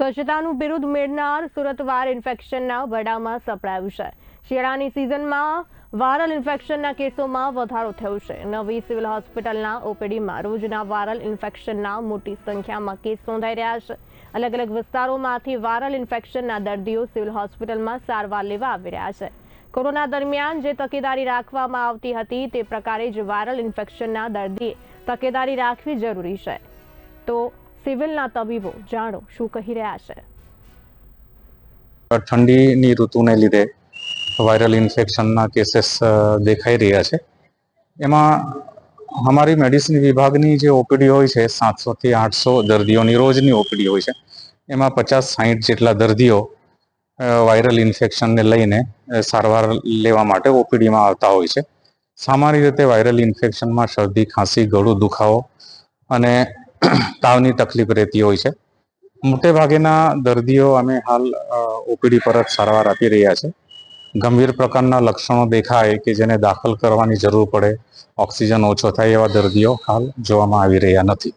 સ્વચ્છતાનું બિરુદ મેળવનાર સુરત વાયરલ ઇન્ફેક્શનના વડામાં સપડાયું છે। શિયાળાની સિઝનમાં વાયરલ ઇન્ફેક્શનના કેસોમાં વધારો થયો છે। નવી સિવિલ હોસ્પિટલના ઓપીડીમાં રોજના વાયરલ ઇન્ફેક્શનના મોટી સંખ્યામાં કેસ નોંધાઈ રહ્યા છે। અલગ અલગ વિસ્તારોમાંથી વાયરલ ઇન્ફેક્શનના દર્દીઓ સિવિલ હોસ્પિટલમાં સારવાર લેવા આવી રહ્યા છે। કોરોના દરમિયાન જે તકેદારી રાખવામાં આવતી હતી તે પ્રકારે જ વાયરલ ઇન્ફેક્શનના દર્દીએ તકેદારી રાખવી જરૂરી છે। તો સિવિલના તબીબો જાણો શું કહી રહ્યા છે। ઠંડીની ઋતુને લીધે વાયરલ ઇન્ફેક્શનના કેસીસ દેખાઈ રહ્યા છે। એમાં અમારી મેડિસિન વિભાગની જે ઓપીડી હોય છે 700 થી 800 દર્દીઓની રોજની ઓપીડી હોય છે। એમાં 50-60 જેટલા દર્દીઓ વાયરલ ઇન્ફેક્શનને લઈને સારવાર લેવા માટે ઓપીડીમાં આવતા હોય છે। સામાન્ય રીતે વાયરલ ઇન્ફેક્શનમાં શરદી, ખાંસી, ગળું દુખાવો અને તાવની તકલીફ રહેતી હોય છે। મોટે ભાગેના દર્દીઓ અમે હાલ ઓપીડી પર જ સારવાર આપી રહ્યા છે। ગંભીર પ્રકારના લક્ષણો દેખાય કે જેને દાખલ કરવાની જરૂર પડે, ઓક્સિજન ઓછો થાય એવા દર્દીઓ હાલ જોવામાં આવી રહ્યા નથી।